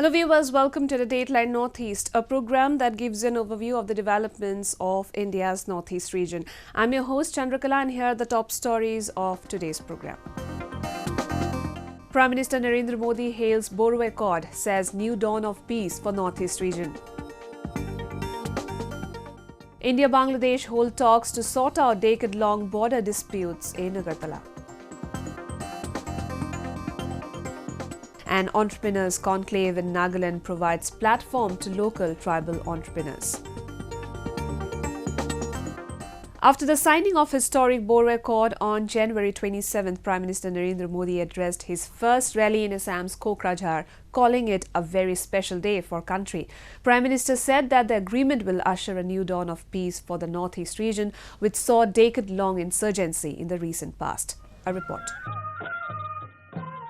Hello viewers, welcome to the Dateline Northeast, a program that gives you an overview of the developments of India's Northeast region. I'm your host Chandrakala and here are the top stories of today's program. Prime Minister Narendra Modi hails Bodo Accord, says new dawn of peace for Northeast region. India-Bangladesh hold talks to sort out decade-long border disputes in Agartala. An entrepreneurs conclave in Nagaland provides platform to local tribal entrepreneurs. After the signing of historic Bodo Accord on January 27th, Prime Minister Narendra Modi addressed his first rally in Assam's Kokrajhar, calling it a very special day for country. Prime Minister said that the agreement will usher a new dawn of peace for the Northeast region, which saw decade-long insurgency in the recent past. A report.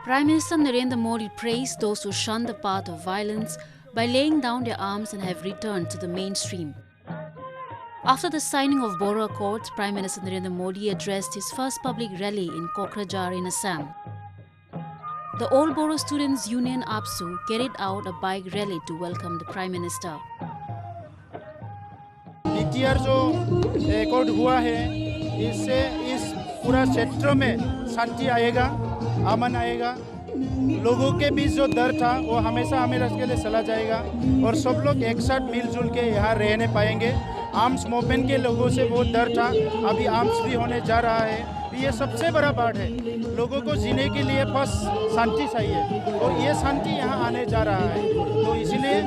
Prime Minister Narendra Modi praised those who shunned the path of violence by laying down their arms and have returned to the mainstream. After the signing of Bodo Accords, Prime Minister Narendra Modi addressed his first public rally in Kokrajhar in Assam. The All Bodo Students Union APSU carried out a bike rally to welcome the Prime Minister. BTR जो accord हुआ है इससे इस पूरा क्षेत्र में शांति आएगा, अमन आएगा। लोगों के बीच जो डर था वो हमेशा हमेशा के लिए चला जाएगा और सब लोग एक साथ मिलजुल के यहाँ रहने पाएंगे। आर्म्स मूवमेंट के लोगों से बहुत डर था, अभी आर्म्स भी होने जा रहा है। ये सबसे बड़ा बात है, लोगों को जीने के लिए बस शांति चाहिए और ये शांति यहाँ आने जा रहा है। तो इसलिए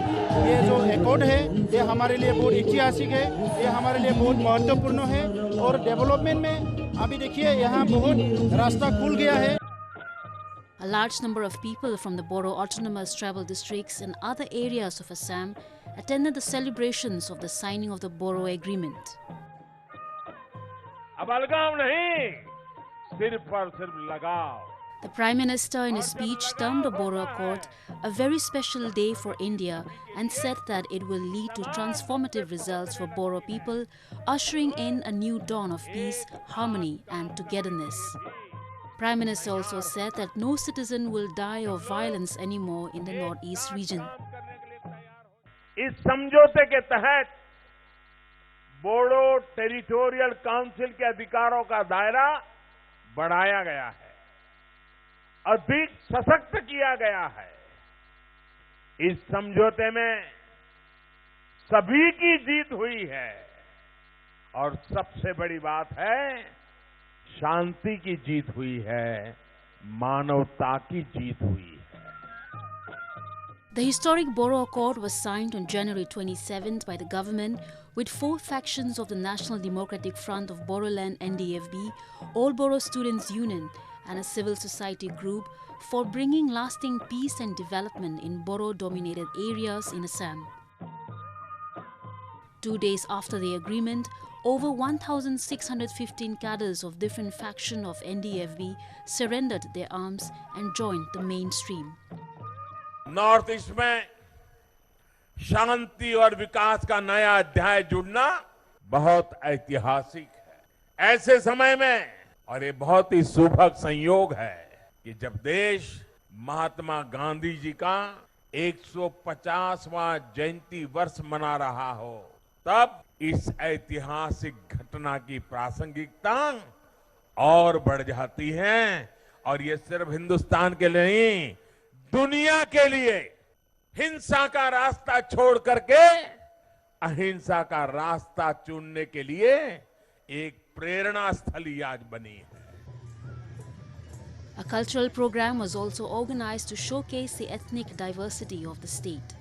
ये जो एकॉर्ड है ये हमारे लिए बहुत ऐतिहासिक है, ये हमारे लिए बहुत महत्वपूर्ण है और डेवलपमेंट में अभी देखिए यहाँ बहुत रास्ता खुल गया है। A large number of people from the Bodo Autonomous Tribal Districts and other areas of Assam attended the celebrations of the signing of the Bodo Agreement. अब अलगाव नहीं, सिर्फ और सिर्फ लगाव। The Prime Minister in his speech termed the Bodo Accord a very special day for India and said that it will lead to transformative results for Bodo people, ushering in a new dawn of peace, harmony and togetherness. Prime Minister also said that no citizen will die of violence anymore in the Northeast region. इस समझौते के तहत Bodo territorial council के अधिकारों का दायरा बढ़ाया गया है, अधिक सशक्त किया गया है। इस समझौते में सभी की जीत हुई है और सबसे बड़ी बात है शांति की जीत हुई है, मानवता की जीत हुई है। The historic Bodo Accord was signed on January 27th by the government with four factions of the National Democratic Front of Bodoland NDFB, All Bodo Students Union and a civil society group for bringing lasting peace and development in Bodo-dominated areas in Assam. 2 days after the agreement, over 1,615 cadres of different factions of NDFB surrendered their arms and joined the mainstream. North east में शांति और विकास का नया अध्याय जुड़ना बहुत ऐतिहासिक है। ऐसे समय में और ये बहुत ही सुभग संयोग है कि जब देश महात्मा गांधी जी का 150वां जयंती वर्ष मना रहा हो, तब इस ऐतिहासिक घटना की प्रासंगिकता और बढ़ जाती है और ये सिर्फ हिंदुस्तान के लिए नहीं, दुनिया के लिए हिंसा का रास्ता छोड़ करके अहिंसा का रास्ता चुनने के लिए एक प्रेरणा स्थली आज बनी है। A cultural program was also organized to showcase the ethnic diversity of the state.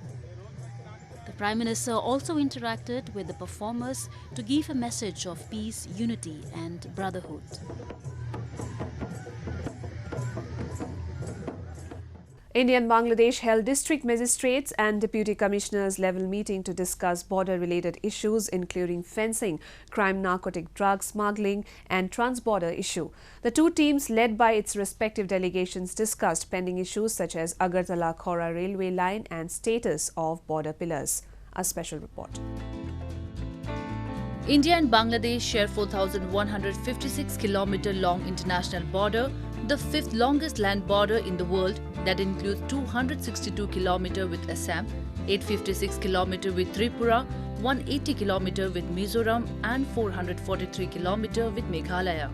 The Prime Minister also interacted with the performers to give a message of peace, unity and brotherhood. India and Bangladesh held district magistrates and deputy commissioners level meeting to discuss border-related issues including fencing, crime, narcotic drugs, smuggling and trans-border issue. The two teams led by its respective delegations discussed pending issues such as Agartala-Khora railway line and status of border pillars. A special report. India and Bangladesh share 4,156 km long international border the fifth longest land border in the world that includes 262 km with Assam, 856 km with Tripura, 180 km with Mizoram and 443 km with Meghalaya.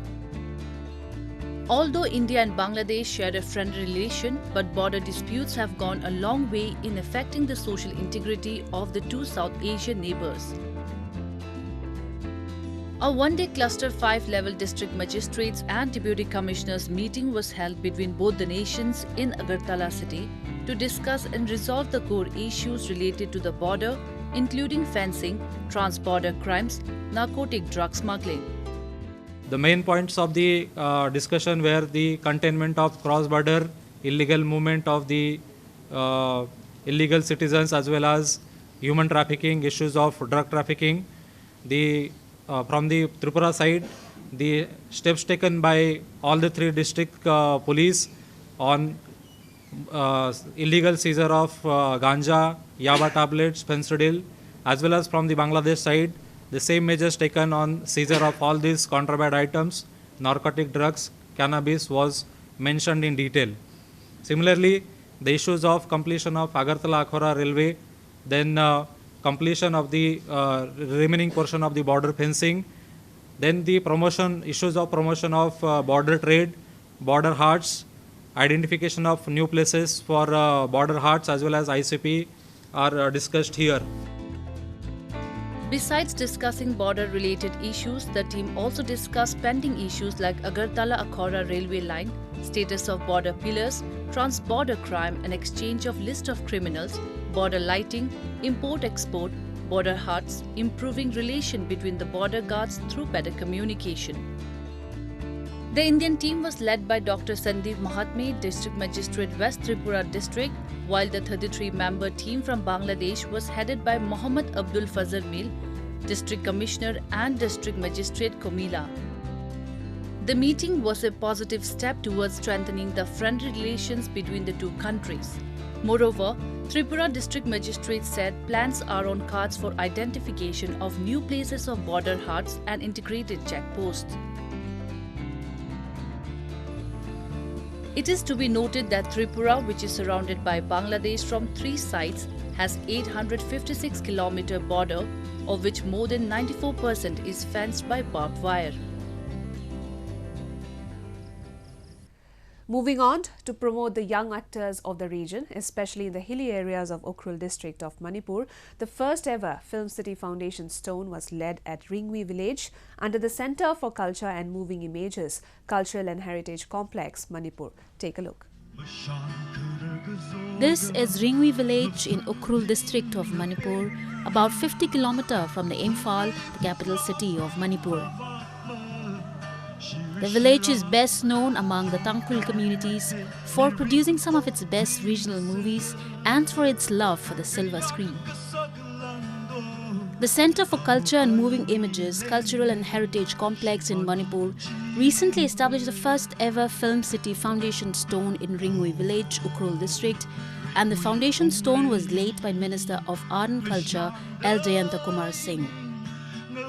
Although India and Bangladesh share a friendly relation, but border disputes have gone a long way in affecting the social integrity of the two South Asian neighbours. A one-day cluster 5-level district magistrates and deputy commissioners meeting was held between both the nations in Agartala city to discuss and resolve the core issues related to the border, including fencing, trans-border crimes, narcotic drug smuggling. The main points of the discussion were the containment of cross-border illegal movement of the illegal citizens, as well as human trafficking, issues of drug trafficking. From the Tripura side, the steps taken by all the three district police on illegal seizure of ganja, yaba tablets, fentanyl, as well as from the Bangladesh side, the same measures taken on seizure of all these contraband items, narcotic drugs, cannabis was mentioned in detail. Similarly, the issues of completion of Agartala-Akhora railway, then completion of the remaining portion of the border fencing, then the issues of promotion of border trade, border huts, identification of new places for border huts as well as ICP are discussed here. Besides discussing border-related issues, the team also discussed pending issues like Agartala-Akhora railway line, status of border pillars, trans-border crime and exchange of list of criminals, border lighting, import-export, border huts, improving relation between the border guards through better communication. The Indian team was led by Dr. Sandeep Mahatme, District Magistrate West Tripura District, while the 33-member team from Bangladesh was headed by Mohammad Abdul Fazar Mil, District Commissioner and District Magistrate Komila. The meeting was a positive step towards strengthening the friendly relations between the two countries. Moreover, Tripura District Magistrate said plans are on cards for identification of new places of border huts and integrated checkposts. It is to be noted that Tripura, which is surrounded by Bangladesh from 3 sides, has 856 km border, of which more than 94% is fenced by barbed wire. Moving on, to promote the young actors of the region, especially in the hilly areas of Ukhrul district of Manipur, the first ever Film City Foundation Stone was led at Ringui Village under the Centre for Culture and Moving Images, Cultural and Heritage Complex, Manipur. Take a look. This is Ringui Village in Ukhrul district of Manipur, about 50 km from the Imphal, the capital city of Manipur. The village is best known among the Tangkhul communities for producing some of its best regional movies and for its love for the silver screen. The Centre for Culture and Moving Images, Cultural and Heritage Complex in Manipur recently established the first ever Film City Foundation Stone in Ringui Village, Ukhrul district, and the foundation stone was laid by Minister of Art and Culture L. Jayanta Kumar Singh.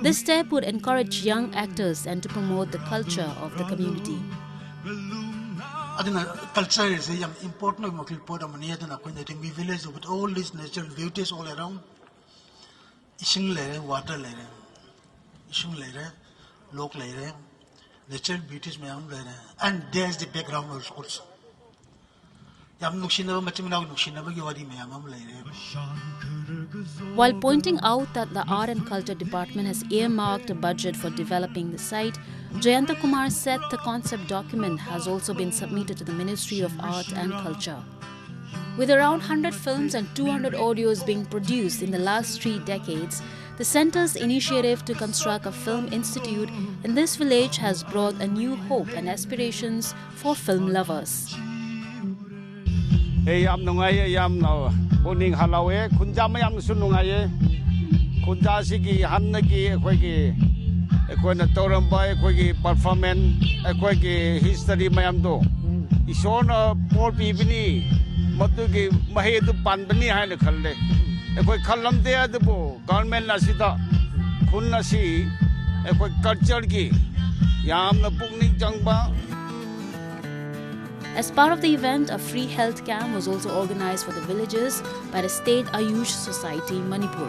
This step would encourage young actors and to promote the culture of the community. Culture is important. Ringui Village with all these natural beauties all around. Water, natural beauties, and there's the background also. While pointing out that the Art and Culture Department has earmarked a budget for developing the site, Jayanta Kumar said the concept document has also been submitted to the Ministry of Art and Culture. With around 100 films and 200 audios being produced in the last 3 decades, the centre's initiative to construct a film institute in this village has brought a new hope and aspirations for film lovers. Uning halawe kunja mayam sunungaye kunja sigi hannagi ekoi na toramba ekoi performance ekoi history mayam do isona por bibini matugi mahe du panbani haina khalle ekoi khallam de adu government la sida khunna si ekoi culture gi yamna pukning jangba. As part of the event, a free health camp was also organized for the villagers by the State Ayush Society, Manipur.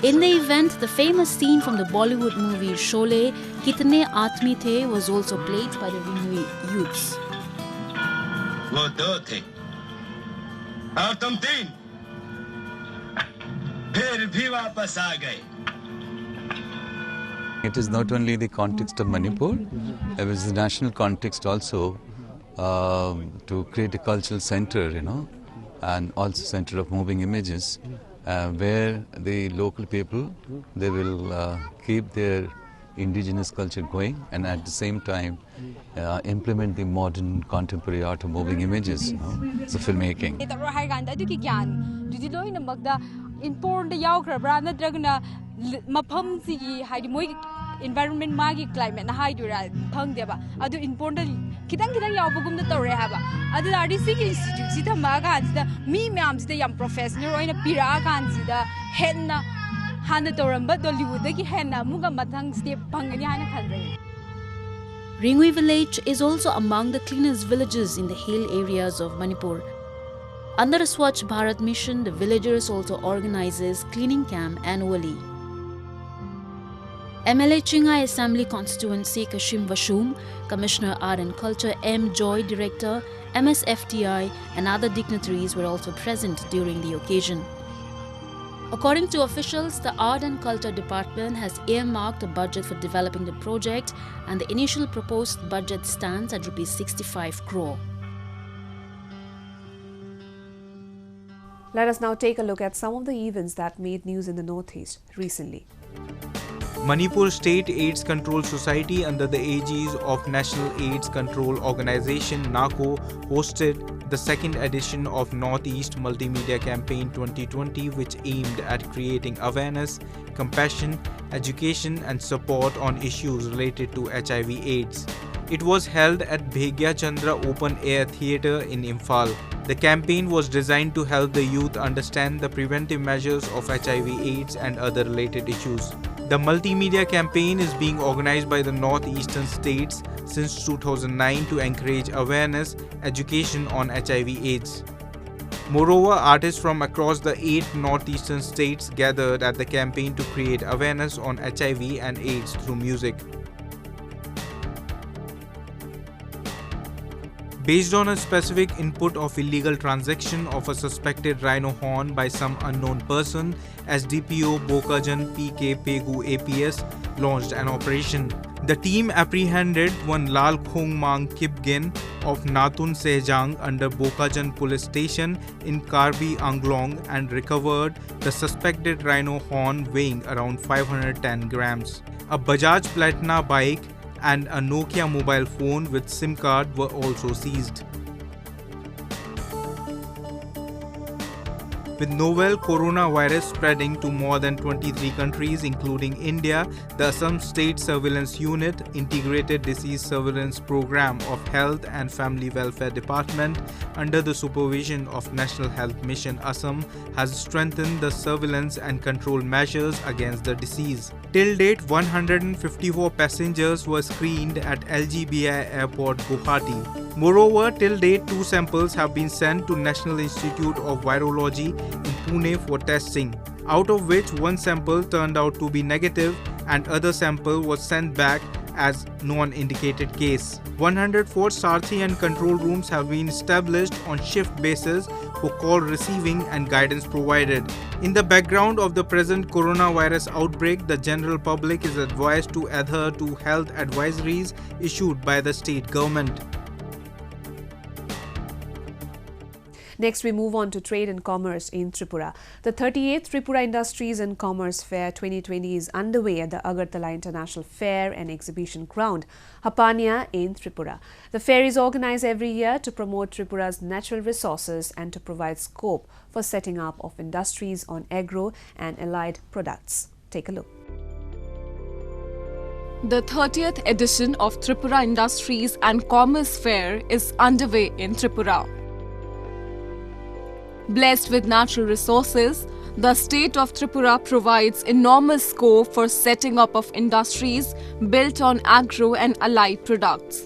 In the event, the famous scene from the Bollywood movie Sholay, Kitne Aatmi The, was also played by the Ringui youths. वो दो थे और तुम तीन फिर भी वापस आ गए. It is not only the context of Manipur, it was the national context also to create a cultural center, and also center of moving images, where the local people, they will keep their indigenous culture going and at the same time implement the modern contemporary art of moving images, so filmmaking. Environment magi climate na hai dura thang deba adu important kitang yawbugum na tawre haba adu RDC institute sita maga sida mi myam sida yam professional oina pira kan sida henna hana tawramba Dollywood ki henna muga mathang step phangani hana khalre. Ringui Village is also among the cleanest villages in the hill areas of Manipur. Under the Swachh Bharat mission, the villagers also organizes cleaning camp annually. MLA Chingai Assembly Constituency Kashim Vashum, Commissioner Art and Culture M. Joy, Director, MSFTI and other dignitaries were also present during the occasion. According to officials, the Art and Culture Department has earmarked a budget for developing the project and the initial proposed budget stands at Rs 65 crore. Let us now take a look at some of the events that made news in the Northeast recently. Manipur State AIDS Control Society under the aegis of National AIDS Control Organization NACO hosted the second edition of Northeast Multimedia Campaign 2020, which aimed at creating awareness, compassion, education and support on issues related to HIV/AIDS. It was held at Bhegya Chandra Open Air Theatre in Imphal. The campaign was designed to help the youth understand the preventive measures of HIV/AIDS and other related issues. The multimedia campaign is being organized by the northeastern states since 2009 to encourage awareness, education on HIV/AIDS. Moreover, artists from across the 8 northeastern states gathered at the campaign to create awareness on HIV and AIDS through music. Based on a specific input of illegal transaction of a suspected rhino horn by some unknown person, SDPO Bokajan PK Pegu APS launched an operation. The team apprehended one Lal Khongmang Kipgen of Natun Sehjang under Bokajan police station in Karbi Anglong and recovered the suspected rhino horn weighing around 510 grams. A Bajaj Platina bike and a Nokia mobile phone with SIM card were also seized. With novel coronavirus spreading to more than 23 countries including India, the Assam State Surveillance Unit Integrated Disease Surveillance Program of Health and Family Welfare Department under the supervision of National Health Mission Assam has strengthened the surveillance and control measures against the disease. Till date, 154 passengers were screened at LGBI Airport, Guwahati. Moreover, till date, 2 samples have been sent to National Institute of Virology in Pune for testing, out of which 1 sample turned out to be negative and other sample was sent back as non-indicated case. 104 Sarthi and control rooms have been established on shift basis for call receiving and guidance provided. In the background of the present coronavirus outbreak, the general public is advised to adhere to health advisories issued by the state government. Next, we move on to trade and commerce in Tripura. The 38th Tripura Industries and Commerce Fair 2020 is underway at the Agartala International Fair and Exhibition Ground, Hapania in Tripura. The fair is organized every year to promote Tripura's natural resources and to provide scope for setting up of industries on agro and allied products. Take a look. The 30th edition of Tripura Industries and Commerce Fair is underway in Tripura. Blessed with natural resources, the state of Tripura provides enormous scope for setting up of industries built on agro and allied products.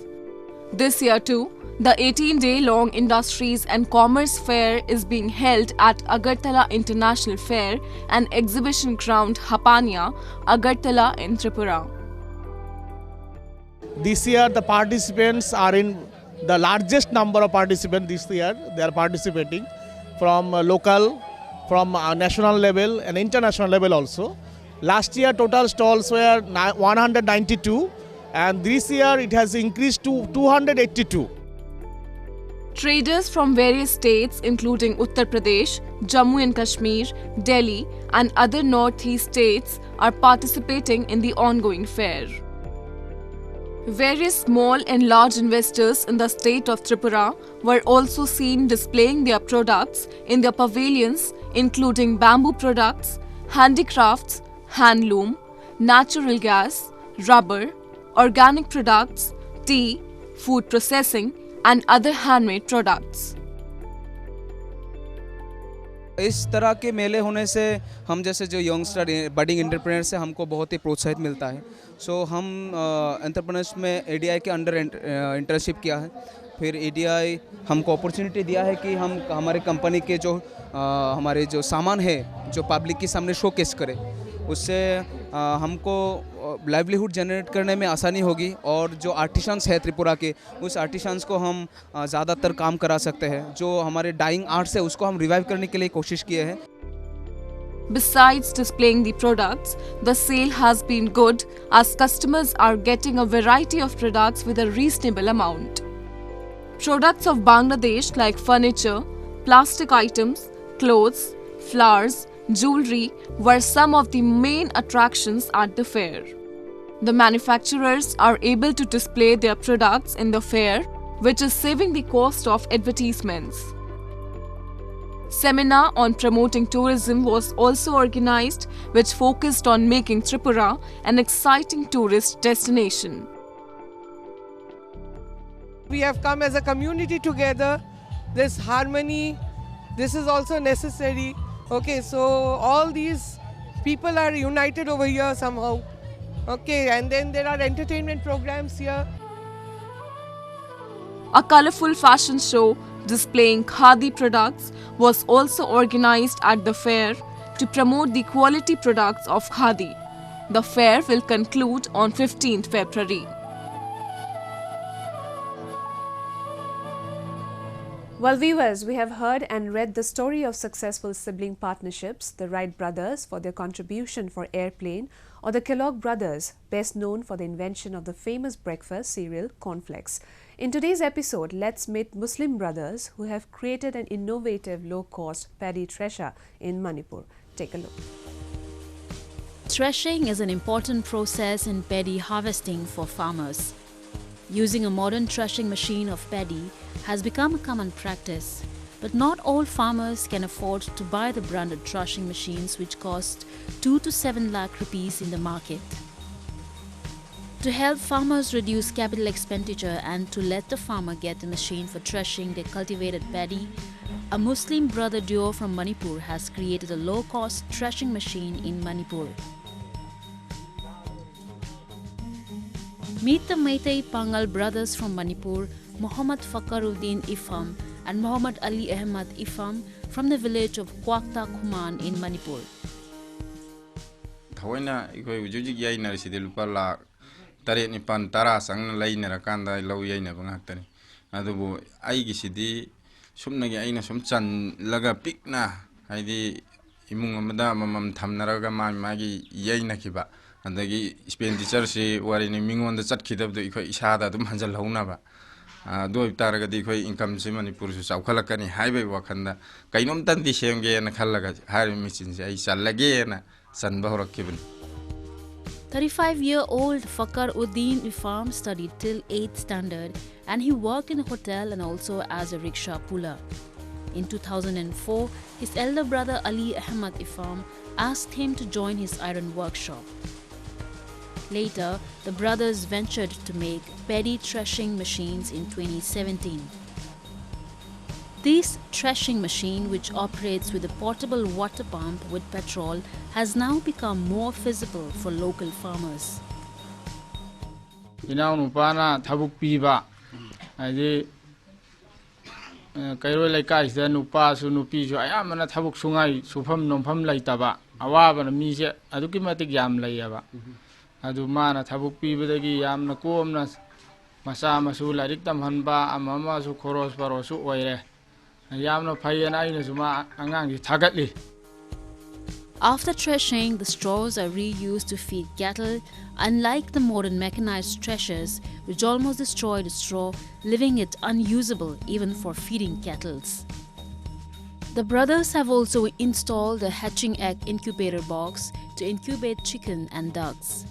This year too, The 18-day-long Industries and Commerce Fair is being held at Agartala International Fair and Exhibition Ground Hapania, Agartala in Tripura. This year the participants are in the largest number of participants this year. They are participating from local, from national level and international level also. Last year total stalls were 192 and this year it has increased to 282. Traders from various states including Uttar Pradesh, Jammu and Kashmir, Delhi and other northeast states are participating in the ongoing fair. Various small and large investors in the state of Tripura were also seen displaying their products in their pavilions including bamboo products, handicrafts, handloom, natural gas, rubber, organic products, tea, food processing and other handmade products. इस तरह के मेले होने से हम जैसे जो youngster budding entrepreneurs से हमको बहुत ही प्रोत्साहित मिलता है. सो हम एंटरप्रेन्योर्स में एडीआई के अंडर इंटर्नशिप किया है. फिर एडीआई हमको अपॉर्चुनिटी दिया है कि हम हमारे कंपनी के जो हमारे जो सामान है जो पब्लिक के सामने शोकेस करें. उससे हमको लाइवलीहुड जनरेट करने में आसानी होगी और जो आर्टिसंस है त्रिपुरा के उस आर्टिसंस को हम ज़्यादातर काम करा सकते हैं. जो हमारे डाइंग आर्ट्स है उसको हम रिवाइव करने के लिए कोशिश किए हैं. Besides displaying the products, the sale has been good as customers are getting a variety of products with a reasonable amount. Products of Bangladesh like furniture, plastic items, clothes, flowers, jewelry were some of the main attractions at the fair. The manufacturers are able to display their products in the fair, which is saving the cost of advertisements. Seminar on promoting tourism was also organized, which focused on making Tripura an exciting tourist destination. We have come as a community together. This harmony, this is also necessary. Okay, so all these people are united over here somehow. Okay, and then there are entertainment programs here. A colorful fashion show displaying khadi products was also organized at the fair to promote the quality products of khadi. The fair will conclude on 15th February. Well, viewers, we have heard and read the story of successful sibling partnerships, the Wright brothers for their contribution for airplane, or the Kellogg brothers, best known for the invention of the famous breakfast cereal cornflakes. In today's episode, let's meet Muslim brothers who have created an innovative low-cost paddy thresher in Manipur. Take a look. Threshing is an important process in paddy harvesting for farmers. Using a modern threshing machine of paddy has become a common practice, but not all farmers can afford to buy the branded threshing machines which cost 2 to 7 lakh rupees in the market. To help farmers reduce capital expenditure and to let the farmer get the machine for threshing their cultivated paddy, a Muslim brother duo from Manipur has created a low-cost threshing machine in Manipur. Meet the Meitei Pangal brothers from Manipur, Muhammad Fakaruddin Ifam and Muhammad Ali Ahmad Ifam from the village of Kwakta Kuman in Manipur. Kawaina ikoi ujuji yai na reside lupa la tarik ni pan tara sang na lai na rakanda lau yai na bangak tani. Adubo ai gisidi sumna gi ai na sum chan laga pik na ai di imung amada mamam tham na raga ma gi yai na kiba. Andagi expenditure si wari ni mingon da chat khidab do ikoi isada dum hanjal hauna ba. Do taraga di ikoi income si Manipur su saukhalakani highway wakhanda kainom tan di semge na khallaga har michin si ai challage na sanba horakibun. 35-year-old Fakar Uddin Ifam studied till 8th standard and he worked in a hotel and also as a rickshaw puller. In 2004, his elder brother Ali Ahmad Ifam asked him to join his iron workshop. Later, the brothers ventured to make paddy threshing machines in 2017. This threshing machine, which operates with a portable water pump with petrol, has now become more feasible for local farmers. kairoi laikai sida nupa su nupi su ayamana thabuk sungai sufam nompham laitaba awaba na mi se aduki matik yam laiyaba adu mana thabuk pibadagi yamna komna masa masu larik tamhanba amama su khoros parosu oire yamna phayana aina suma angang gi thagatli. After threshing, the straws are reused to feed cattle, unlike the modern mechanized threshers, which almost destroy the straw, leaving it unusable even for feeding cattle. The brothers have also installed a hatching egg incubator box to incubate chicken and ducks.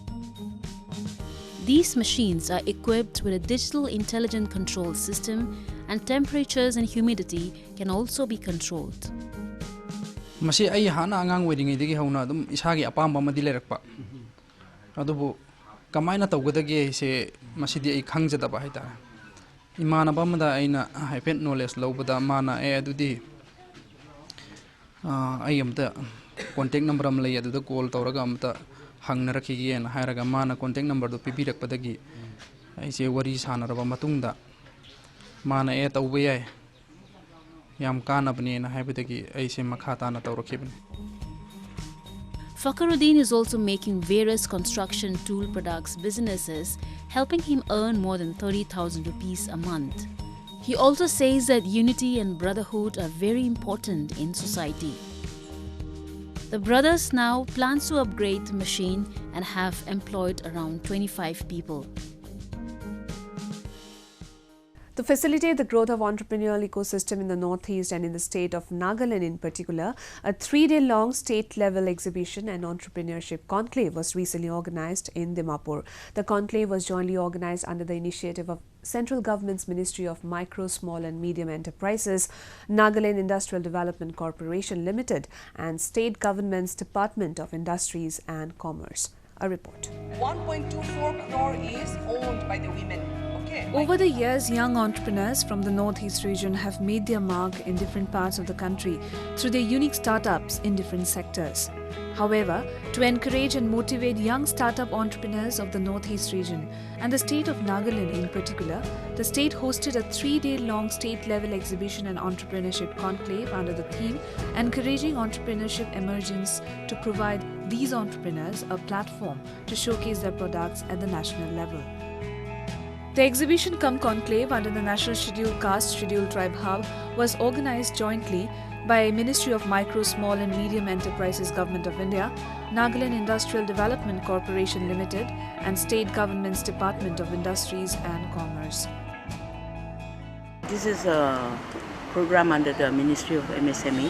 These machines are equipped with a digital intelligent control system, and temperatures and humidity can also be controlled. Masi ay hana angang wedding idigi hauna dum isagi apamba madi lerakpa adubu kamaina tawgadagi se masidi ay khangjada ba haita imana bamda aina haipet knowledge lobada mana e adudi ay amta contact number am lay aduda call tawraga amta hangna rakhigi en hairaga mana contact number do pibirakpadagi ay se wari sanaraba matungda mana e tawbe ay Fakhruddin is also making various construction tool products businesses, helping him earn more than 30,000 rupees a month. He also says that unity and brotherhood are very important in society. The brothers now plan to upgrade the machine and have employed around 25 people. To facilitate the growth of entrepreneurial ecosystem in the Northeast and in the state of Nagaland in particular, a 3-day-long state-level exhibition and entrepreneurship conclave was recently organized in Dimapur. The conclave was jointly organized under the initiative of Central Government's Ministry of Micro, Small and Medium Enterprises, Nagaland Industrial Development Corporation Limited and State Government's Department of Industries and Commerce. A report. 1.24 crore is owned by the women. Over the years, young entrepreneurs from the Northeast region have made their mark in different parts of the country through their unique startups in different sectors. However, to encourage and motivate young startup entrepreneurs of the Northeast region and the state of Nagaland in particular, the state hosted a 3-day-long state-level exhibition and entrepreneurship conclave under the theme Encouraging Entrepreneurship Emergence to provide these entrepreneurs a platform to showcase their products at the national level. The exhibition cum conclave under the National Scheduled Caste Scheduled Tribe Hub was organized jointly by Ministry of Micro, Small and Medium Enterprises Government of India, Nagaland Industrial Development Corporation Limited and State Government's Department of Industries and Commerce. This is a program under the Ministry of MSME,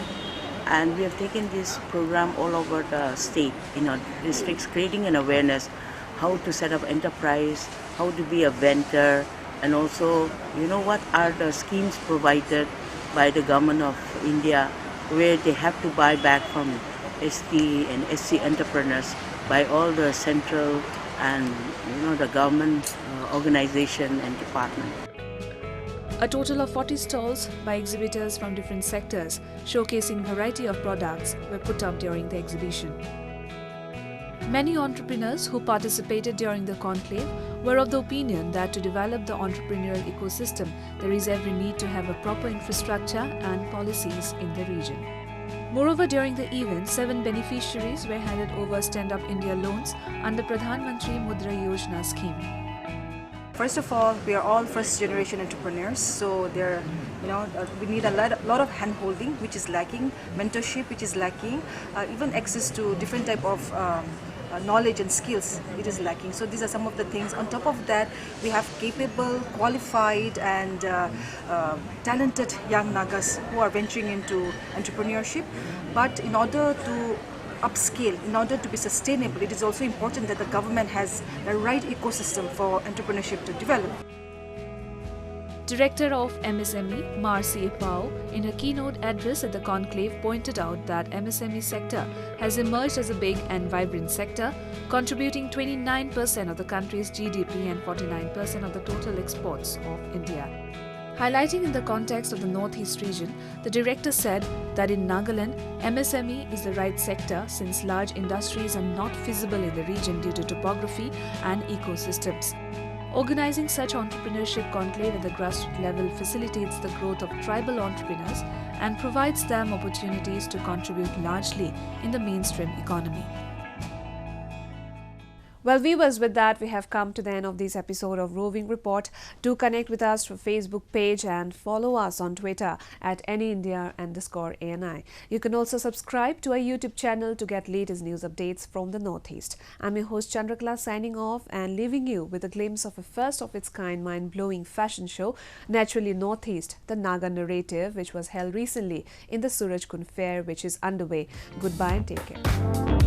and we have taken this program all over the state in our districts, creating an awareness how to set up enterprise, how to be a vendor, and also, what are the schemes provided by the government of India where they have to buy back from ST and SC entrepreneurs by all the central and, the government organization and department. A total of 40 stalls by exhibitors from different sectors showcasing variety of products were put up during the exhibition. Many entrepreneurs who participated during the conclave were of the opinion that to develop the entrepreneurial ecosystem, there is every need to have a proper infrastructure and policies in the region. Moreover, during the event, 7 beneficiaries were handed over Stand Up India loans under Pradhan Mantri Mudra Yojana scheme. First of all, we are all first-generation entrepreneurs, so we need a lot of hand-holding, which is lacking, mentorship, which is lacking, even access to different type of knowledge and skills, it is lacking. So these are some of the things. On top of that, we have capable, qualified and talented young Nagas who are venturing into entrepreneurship. But in order to upscale, in order to be sustainable, it is also important that the government has the right ecosystem for entrepreneurship to develop. Director of MSME, Marcy Epao, in her keynote address at the conclave pointed out that MSME sector has emerged as a big and vibrant sector, contributing 29% of the country's GDP and 49% of the total exports of India. Highlighting in the context of the Northeast region, the director said that in Nagaland, MSME is the right sector since large industries are not feasible in the region due to topography and ecosystems. Organizing such entrepreneurship conclave at the grassroots level facilitates the growth of tribal entrepreneurs and provides them opportunities to contribute largely in the mainstream economy. Well, viewers, with that, we have come to the end of this episode of Roving Report. Do connect with us through Facebook page and follow us on Twitter at AnyIndia_ANI. You can also subscribe to our YouTube channel to get latest news updates from the Northeast. I'm your host Chandrakala signing off and leaving you with a glimpse of a first-of-its-kind mind-blowing fashion show, Naturally Northeast, the Naga Narrative, which was held recently in the Surajkund Fair, which is underway. Goodbye and take care.